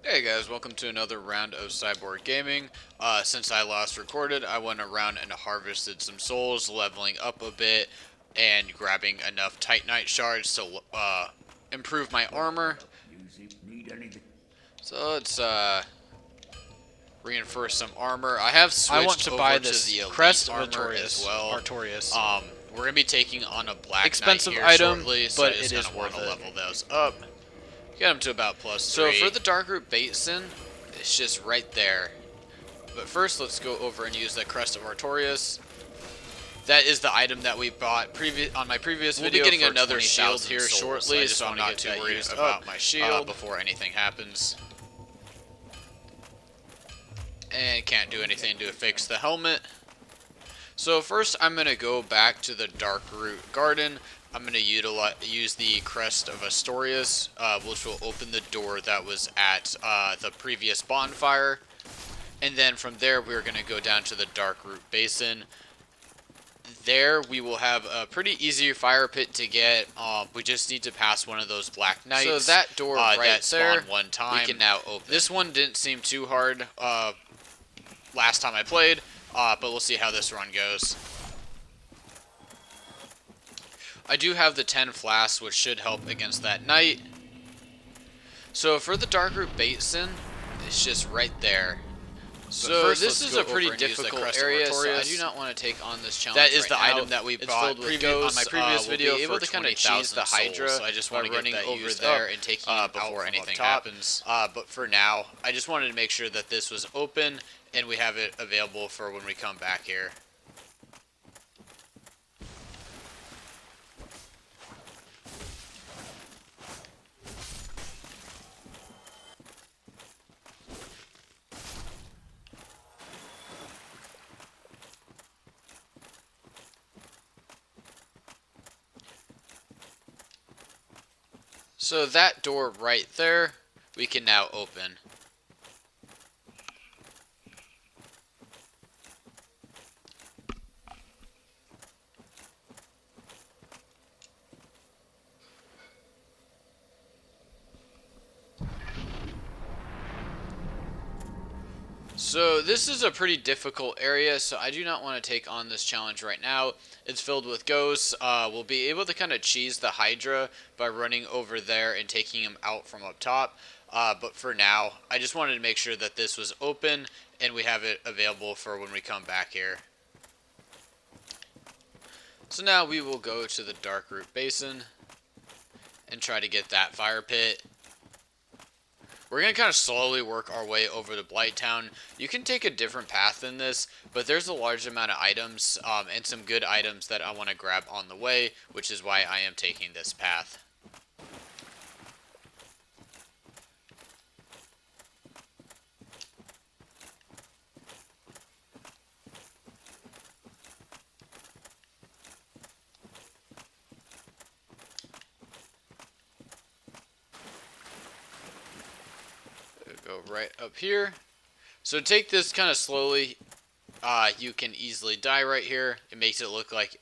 Hey guys, welcome to another round of Cyborg Gaming. Since I last recorded, I went around and harvested some souls, leveling up a bit, and grabbing enough Titanite shards to improve my armor. So let's reinforce some armor. I have switched I want to buy over this to the elite Crest of armor Artorias. as well. We're gonna be taking on a Black Expensive Knight here item, shortly, so but I just it is kind of want to worth it. level those up. Get them to about +3. So for the Darkroot Basin, it's just right there. But first, let's go over and use the Crest of Artorias. That is the item that we bought on my previous video. We'll be getting another shield here shortly, so I'm not too worried about my shield before anything happens. And can't do anything to fix the helmet. So first, I'm going to go back to the Darkroot Garden. I'm going to use the Crest of Artorias, which will open the door that was at the previous bonfire. And then from there, we're going to go down to the Darkroot Basin. There, we will have a pretty easy fire pit to get. We just need to pass one of those Black Knights. So that door right that there, one time, we can now open. This one didn't seem too hard last time I played, but we'll see how this run goes. I do have the 10 flasks, which should help against that knight. So for the Darkroot Basin, it's just right there. So first, this is a pretty difficult area, so I do not want to take on this challenge. That is the item that we bought on my previous video. We'll be able to kind of cheese the Hydra, so I just want to running over there and taking it before anything happens. But for now, I just wanted to make sure that this was open and we have it available for when we come back here. So that door right there, we can now open. So this is a pretty difficult area, so I do not want to take on this challenge right now. It's filled with ghosts. We'll be able to kind of cheese the Hydra by running over there and taking him out from up top. But for now, I just wanted to make sure that this was open and we have it available for when we come back here. So now we will go to the Darkroot Basin and try to get that fire pit. We're going to kind of slowly work our way over to Blighttown. You can take a different path than this, but there's a large amount of items and some good items that I want to grab on the way, which is why I am taking this path. Go right up here. So take this kind of slowly. You can easily die right here. It makes it look like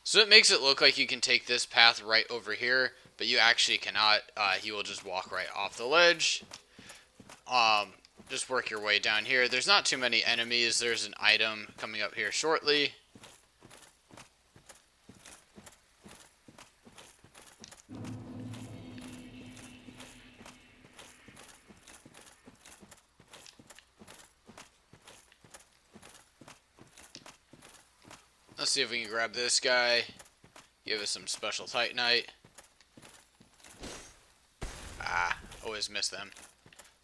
so it makes it look like you can take this path right over here, but you actually cannot. He will just walk right off the ledge. Just work your way down here. There's not too many enemies. There's an item coming up here shortly. Let's see if we can grab this guy. Give us some special Titanite. Always miss them.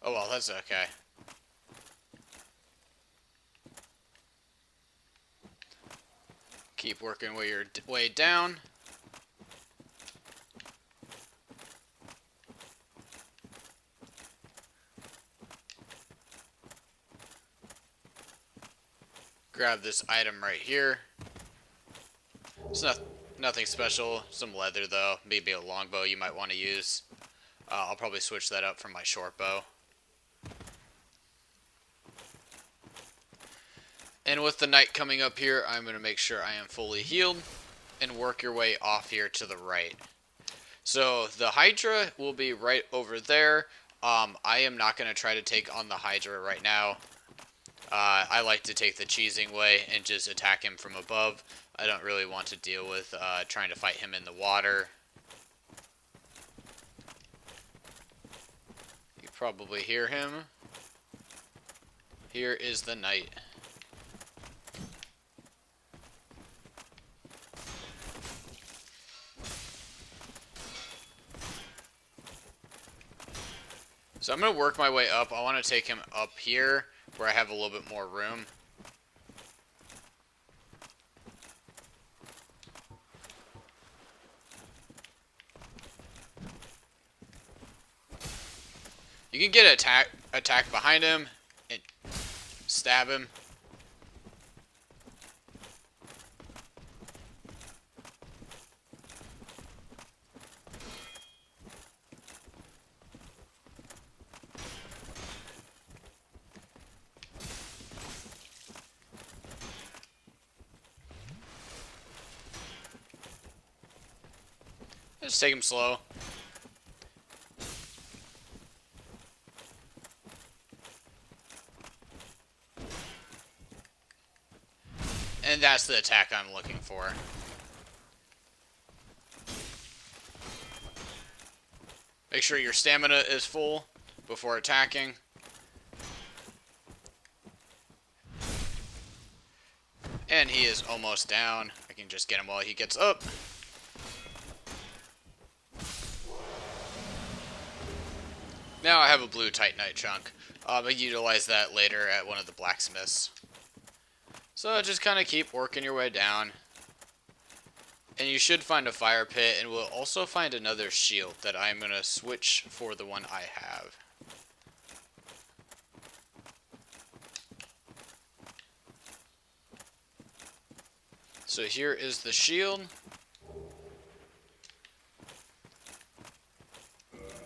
Oh well, that's okay. Keep working your way down. Grab this item right here. It's not Nothing special. Some leather though. Maybe a longbow you might want to use. I'll probably switch that up from my short bow. And with the night coming up here, I'm going to make sure I am fully healed and work your way off here to the right. So the Hydra will be right over there. I am not going to try to take on the Hydra right now. I like to take the cheesing way and just attack him from above. I don't really want to deal with trying to fight him in the water. You probably hear him. Here is the knight. So I'm going to work my way up. I want to take him up here where I have a little bit more room. You can get attack behind him and stab him. Just take him slow. And that's the attack I'm looking for. Make sure your stamina is full before attacking. And he is almost down. I can just get him while he gets up. Now I have a blue Titanite chunk. I'll utilize that later at one of the blacksmiths. So just kind of keep working your way down. And you should find a fire pit, and we'll also find another shield that I'm going to switch for the one I have. So here is the shield.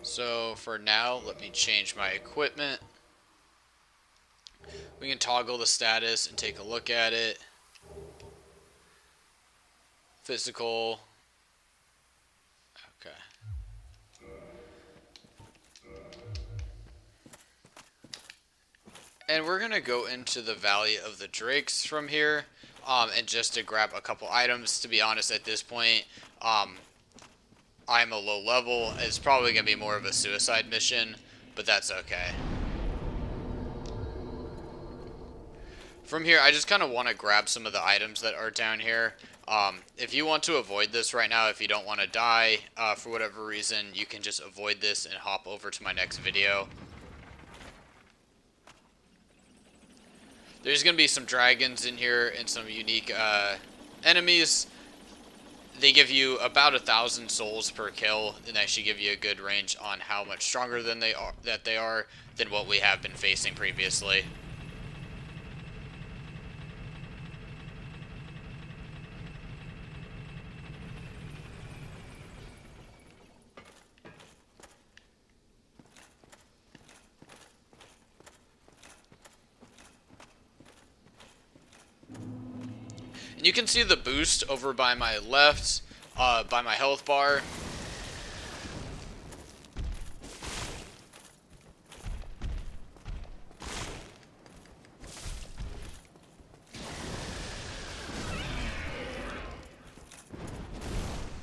So for now, let me change my equipment. We can toggle the status and take a look at it. Physical. Okay. And we're going to go into the Valley of the Drakes from here. And just to grab a couple items. To be honest, at this point, I'm a low level. It's probably going to be more of a suicide mission, but that's okay. From here, I just kind of want to grab some of the items that are down here. If you want to avoid this right now, if you don't want to die for whatever reason, you can just avoid this and hop over to my next video. There's going to be some dragons in here and some unique enemies. They give you about 1,000 souls per kill, and that should give you a good range on how much stronger than they are than what we have been facing previously. And you can see the boost over by my left, by my health bar.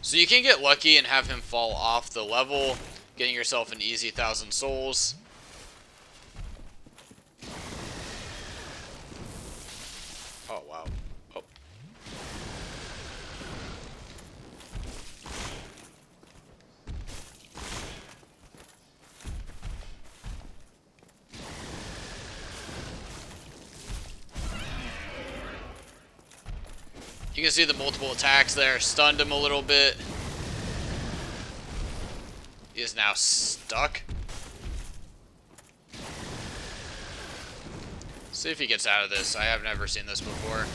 So you can get lucky and have him fall off the level, getting yourself an easy 1,000 souls. Oh, wow. Oh. You can see the multiple attacks there, stunned him a little bit. He is now stuck. See if he gets out of this. I have never seen this before.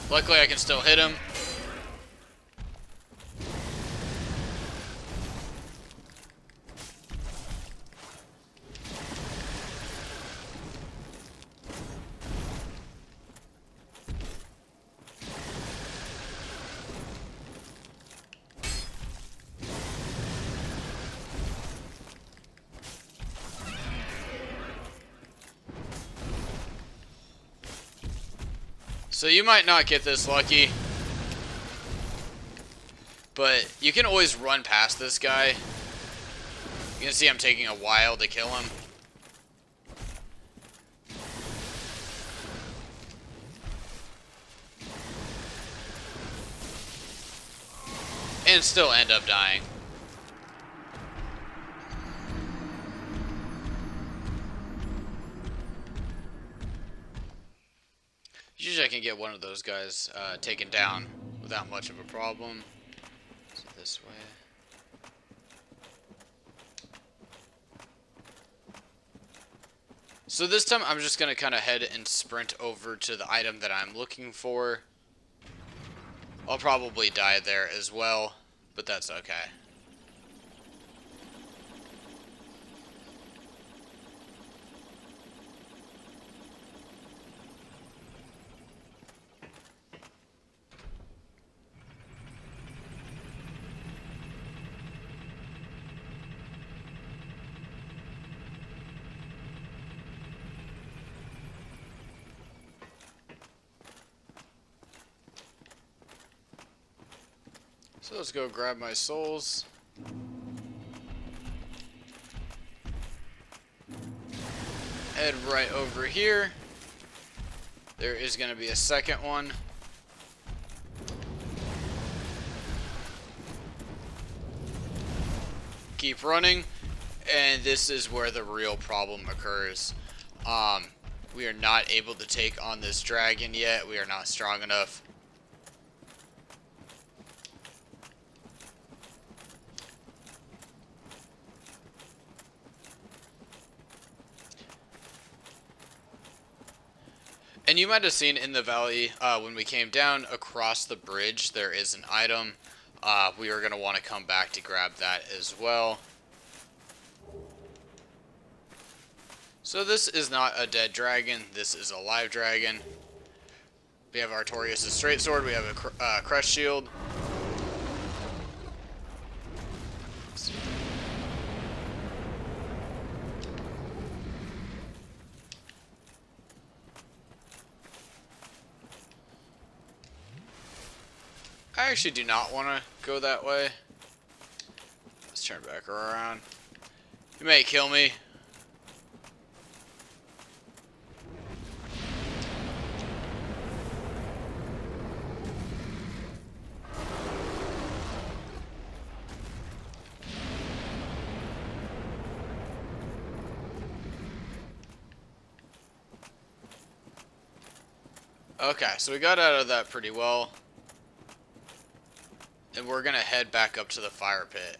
Luckily, I can still hit him. So you might not get this lucky, but you can always run past this guy. You can see I'm taking a while to kill him. And still end up dying. Usually I can get one of those guys taken down without much of a problem. So this way. So this time I'm just going to kind of head and sprint over to the item that I'm looking for. I'll probably die there as well, but that's okay. So let's go grab my souls. Head right over here. There is going to be a second one. Keep running. And this is where the real problem occurs. We are not able to take on this dragon yet. We are not strong enough. And you might have seen in the valley, when we came down across the bridge, there is an item. We are going to want to come back to grab that as well. So this is not a dead dragon, this is a live dragon. We have Artorias' straight sword, we have a crest shield. I actually do not want to go that way. Let's turn back around. You may kill me. Okay, so we got out of that pretty well. And we're going to head back up to the fire pit.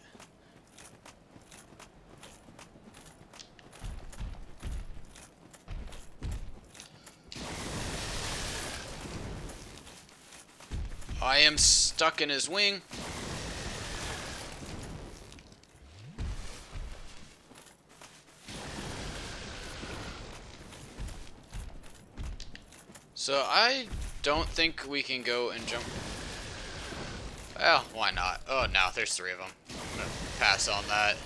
I am stuck in his wing. So I don't think we can go and jump. Well, why not? Oh, no, there's 3 of them. I'm gonna pass on that.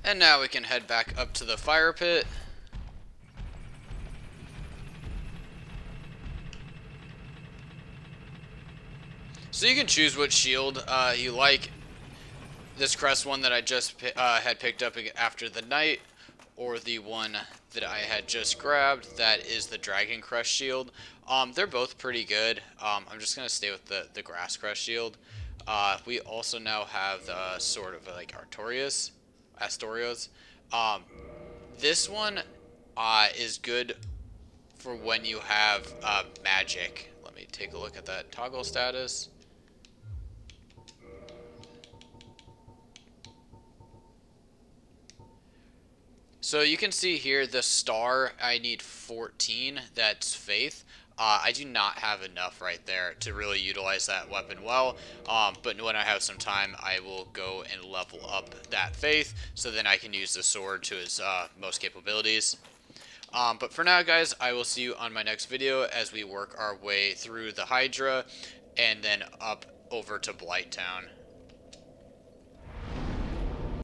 And now we can head back up to the fire pit. So you can choose which shield you like. This crest one that I just had picked up after the night, or the one that I had just grabbed, that is the Dragon Crest shield. They're both pretty good. I'm just going to stay with the Grass Crest shield. We also now have the Sword of like Artorias. This one is good for when you have magic. Let me take a look at that toggle status. So you can see here the star, I need 14, that's faith. I do not have enough right there to really utilize that weapon well, but when I have some time, I will go and level up that faith, so then I can use the sword to its most capabilities. But for now, guys, I will see you on my next video as we work our way through the Hydra, and then up over to Blighttown.